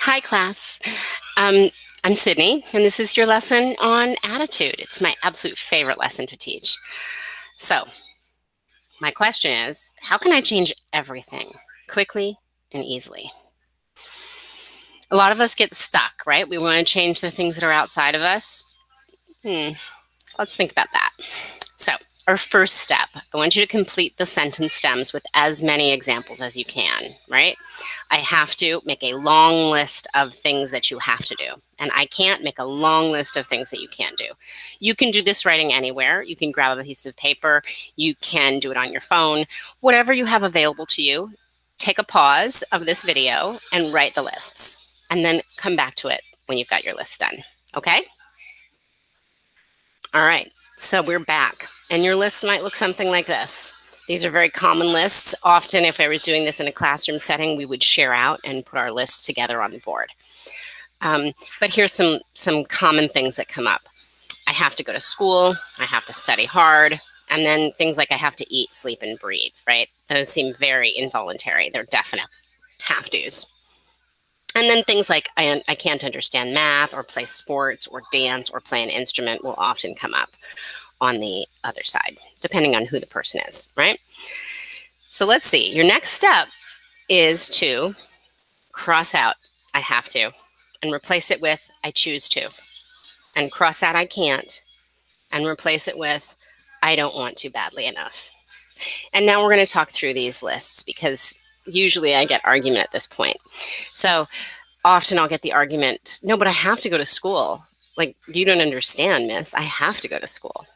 Hi, class. Um, I'm Sydney, and this is your lesson on attitude. It's my absolute favorite lesson to teach. So, my question is, how can I change everything quickly and easily? A lot of us get stuck, right? We want to change the things that are outside of us. Let's think about that. So, our first step, I want you to complete the sentence stems with as many examples as you can, right? I have to make a long list of things that you have to do. And I can't make a long list of things that you can't do. You can do this writing anywhere. You can grab a piece of paper. You can do it on your phone. Whatever you have available to you, take a pause of this video and write the lists. And then come back to it when you've got your list done. Okay? All right. So we're back. And your list might look something like this. These are very common lists. Often, if I was doing this in a classroom setting, we would share out and put our lists together on the board. But here's some common things that come up. I have to go to school. I have to study hard. And then things like I have to eat, sleep, and breathe, right? Those seem very involuntary. They're definite have-tos. And then things like I can't understand math or play sports or dance or play an instrument will often come up on the other side, depending on who the person is, right? So let's see. Your next step is to cross out I have to and replace it with I choose to. And cross out I can't and replace it with I don't want to badly enough. And now we're going to talk through these lists because usually I get argument at this point. So often I'll get the argument, no, but I have to go to school. Like, you don't understand, miss. I have to go to school.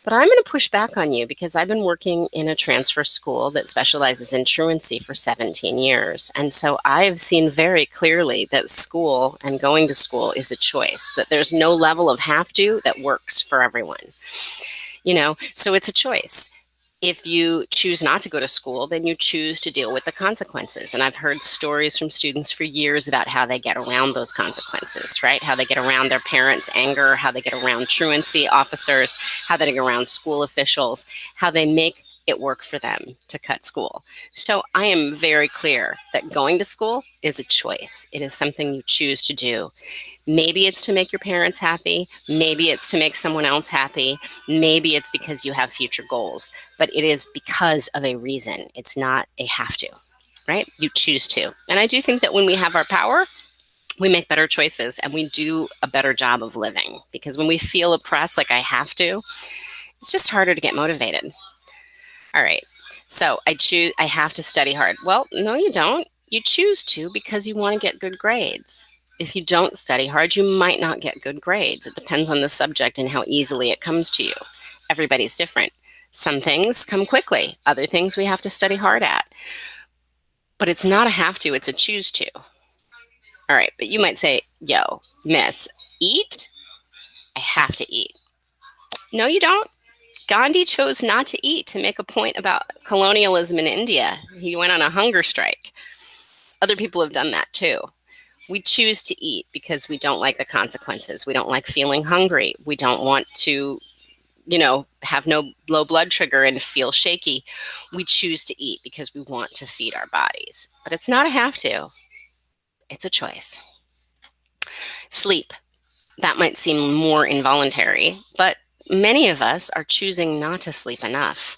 But I'm going to push back on you because I've been working in a transfer school that specializes in truancy for 17 years. And so I've seen very clearly that school and going to school is a choice, that there's no level of have to that works for everyone. So it's a choice. If you choose not to go to school, then you choose to deal with the consequences. And I've heard stories from students for years about how they get around those consequences, right? How they get around their parents' anger, how they get around truancy officers, how they get around school officials, how they make it work for them to cut school. So I am very clear that going to school is a choice. It is something you choose to do. Maybe it's to make your parents happy. Maybe it's to make someone else happy. Maybe it's because you have future goals, but it is because of a reason. It's not a have to, right? You choose to. And I do think that when we have our power, we make better choices and we do a better job of living, because when we feel oppressed, like I have to, it's just harder to get motivated. All right. So I have to study hard. Well, no, you don't. You choose to because you want to get good grades. If you don't study hard, you might not get good grades. It depends on the subject and how easily it comes to you. Everybody's different. Some things come quickly. Other things we have to study hard at. But it's not a have to, it's a choose to. All right, but you might say, yo, miss, eat? I have to eat. No, you don't. Gandhi chose not to eat to make a point about colonialism in India. He went on a hunger strike. Other people have done that too. We choose to eat because we don't like the consequences. We don't like feeling hungry. We don't want to, have no low blood sugar and feel shaky. We choose to eat because we want to feed our bodies. But it's not a have to. It's a choice. Sleep. That might seem more involuntary, but many of us are choosing not to sleep enough,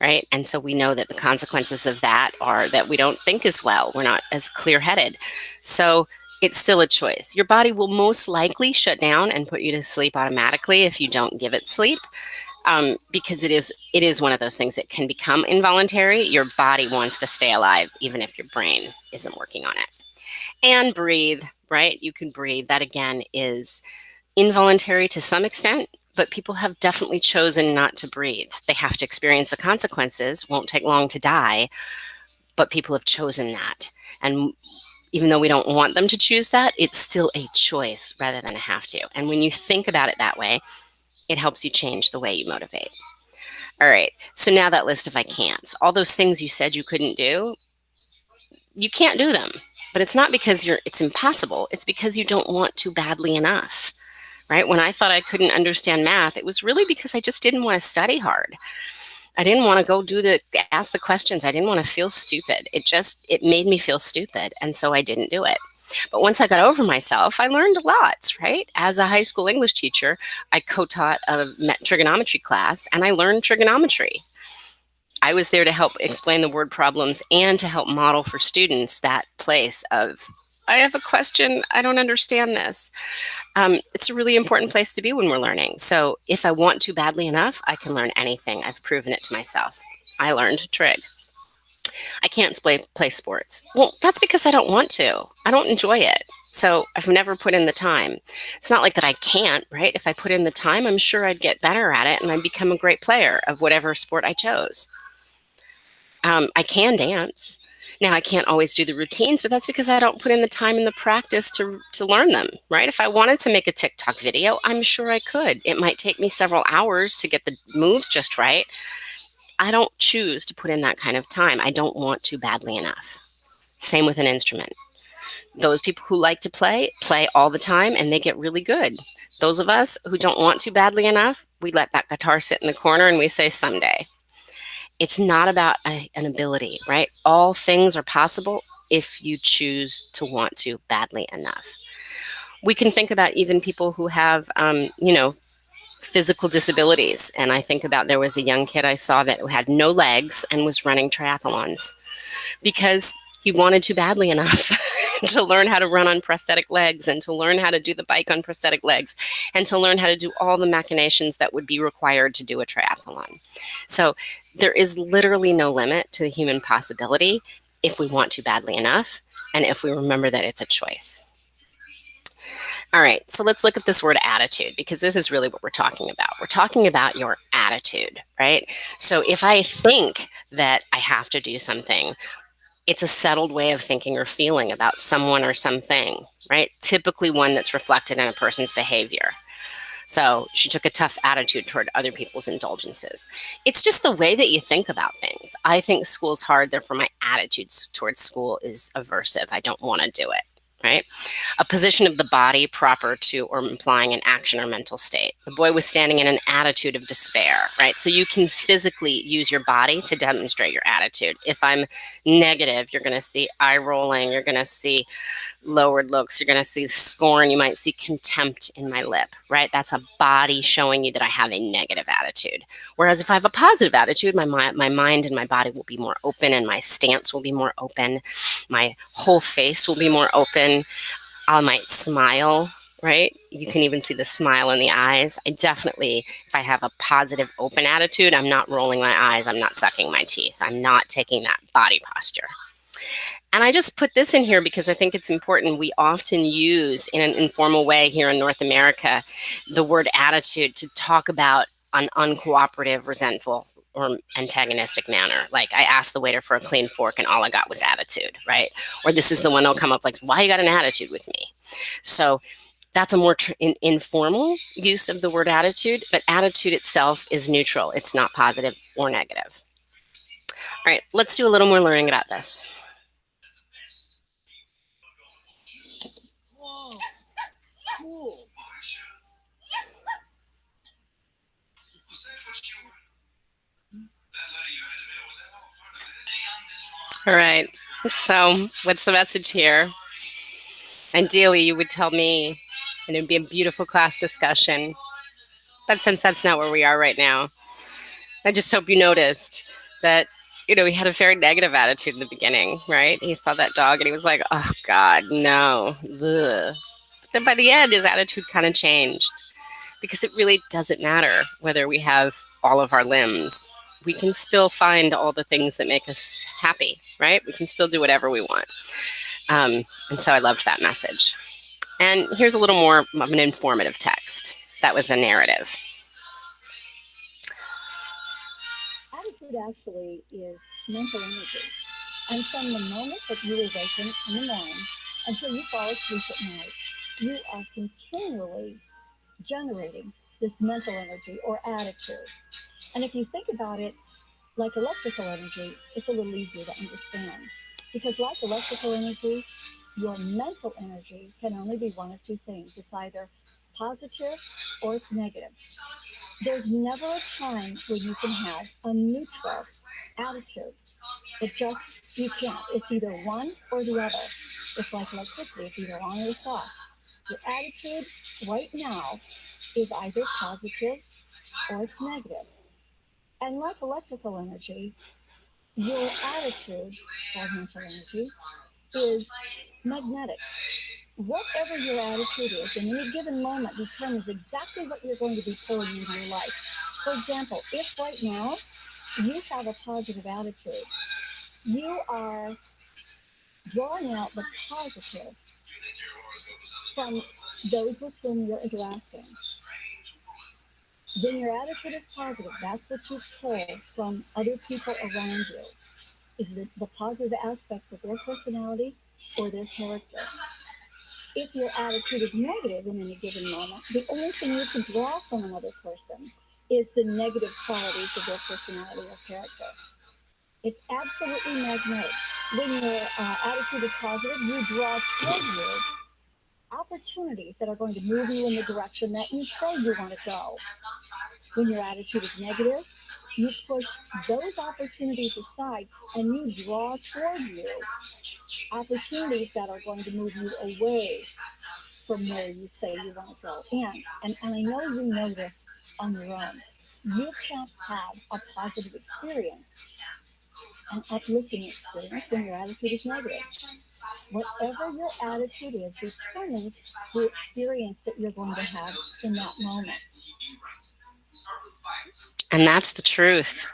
right? And so we know that the consequences of that are that we don't think as well. We're not as clear-headed. So it's still a choice. Your body will most likely shut down and put you to sleep automatically if you don't give it sleep, because it is one of those things that can become involuntary. Your body wants to stay alive, even if your brain isn't working on it. And breathe, right? You can breathe. That, again, is involuntary to some extent, but people have definitely chosen not to breathe. They have to experience the consequences, won't take long to die, but people have chosen that. And even though we don't want them to choose that, it's still a choice rather than a have to. And when you think about it that way, it helps you change the way you motivate. All right, so now that list of I can'ts, all those things you said you couldn't do, you can't do them. But it's not because it's impossible. It's because you don't want to badly enough. Right? When I thought I couldn't understand math, it was really because I just didn't want to study hard. I didn't want to go ask the questions. I didn't want to feel stupid. It made me feel stupid. And so I didn't do it. But once I got over myself, I learned a lot, right? As a high school English teacher, I co-taught a trigonometry class and I learned trigonometry. I was there to help explain the word problems and to help model for students that place of, I have a question, I don't understand this. It's a really important place to be when we're learning. So if I want to badly enough, I can learn anything. I've proven it to myself. I learned trig. I can't play sports. Well, that's because I don't want to. I don't enjoy it. So I've never put in the time. It's not like that I can't, right? If I put in the time, I'm sure I'd get better at it and I'd become a great player of whatever sport I chose. I can dance. Now, I can't always do the routines, but that's because I don't put in the time and the practice to learn them, right? If I wanted to make a TikTok video, I'm sure I could. It might take me several hours to get the moves just right. I don't choose to put in that kind of time. I don't want to badly enough. Same with an instrument. Those people who like to play all the time and they get really good. Those of us who don't want to badly enough, we let that guitar sit in the corner and we say someday. It's not about an ability, right? All things are possible if you choose to want to badly enough. We can think about even people who have, physical disabilities. And I think about there was a young kid I saw that had no legs and was running triathlons because he wanted to badly enough to learn how to run on prosthetic legs and to learn how to do the bike on prosthetic legs and to learn how to do all the machinations that would be required to do a triathlon. So there is literally no limit to the human possibility if we want to badly enough and if we remember that it's a choice. All right, so let's look at this word attitude because this is really what we're talking about. We're talking about your attitude, right? So if I think that I have to do something, it's a settled way of thinking or feeling about someone or something, right? Typically one that's reflected in a person's behavior. So she took a tough attitude toward other people's indulgences. It's just the way that you think about things. I think school's hard, therefore my attitude towards school is aversive. I don't want to do it. Right? A position of the body proper to or implying an action or mental state. The boy was standing in an attitude of despair, right? So you can physically use your body to demonstrate your attitude. If I'm negative, you're going to see eye rolling, you're going to see lowered looks, you're going to see scorn, you might see contempt in my lip, right? That's a body showing you that I have a negative attitude. Whereas if I have a positive attitude, my mind and my body will be more open and my stance will be more open. My whole face will be more open. I might smile, right? You can even see the smile in the eyes. If I have a positive, open attitude, I'm not rolling my eyes. I'm not sucking my teeth. I'm not taking that body posture. And I just put this in here because I think it's important. We often use in an informal way here in North America the word attitude to talk about an uncooperative, resentful, or antagonistic manner. Like I asked the waiter for a clean fork and all I got was attitude, right? Or this is the one that'll come up like, why you got an attitude with me? So that's a more informal use of the word attitude, but attitude itself is neutral. It's not positive or negative. All right, let's do a little more learning about this. Cool. All right. So, what's the message here? Ideally, you would tell me, and it'd be a beautiful class discussion. But since that's not where we are right now, I just hope you noticed that, he had a very negative attitude in the beginning, right? He saw that dog and he was like, oh, God, no. Ugh. But then by the end, his attitude kind of changed because it really doesn't matter whether we have all of our limbs. We can still find all the things that make us happy, right? We can still do whatever we want. And so I loved that message. And here's a little more of an informative text. That was a narrative. Attitude actually is mental energy. And from the moment that you awaken in the morning until you fall asleep at night, you are continually generating this mental energy or attitude. And if you think about it like electrical energy, it's a little easier to understand. Because like electrical energy, your mental energy can only be one of two things. It's either positive or it's negative. There's never a time where you can have a neutral attitude. You can't. It's either one or the other. It's like electricity. It's either on or it's off. Your attitude right now is either positive or it's negative. And like electrical energy, your attitude, or mental energy, is magnetic. Whatever your attitude is, in any given moment determines exactly what you're going to be pulling into your life. For example, if right now you have a positive attitude, you are drawing out the positive from those with whom you're interacting. When your attitude is positive, that's what you pull from other people around you, is the positive aspects of their personality or their character. If your attitude is negative in any given moment, the only thing you can draw from another person is the negative qualities of their personality or character. It's absolutely magnetic. When your attitude is positive, you draw toward you opportunities that are going to move you in the direction that you say you want to go. When your attitude is negative, you push those opportunities aside and you draw toward you opportunities that are going to move you away from where you say you want to go. And I know you know this on your own. You can't have a positive experience, an uplifting experience, when your attitude is negative. Whatever your attitude is determines the experience that you're going to have in that moment. And that's the truth.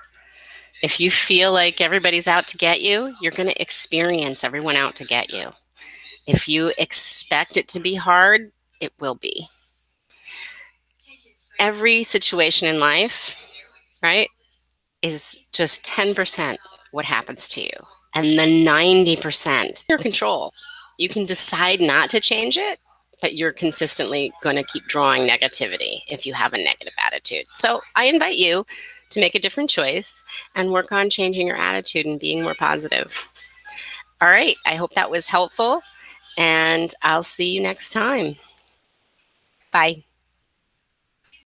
If you feel like everybody's out to get you, you're going to experience everyone out to get you. If you expect it to be hard, it will be. Every situation in life, right, is just 10% what happens to you. And the 90% your control. You can decide not to change it, but you're consistently going to keep drawing negativity if you have a negative attitude. So I invite you to make a different choice and work on changing your attitude and being more positive. All right, I hope that was helpful, and I'll see you next time. Bye.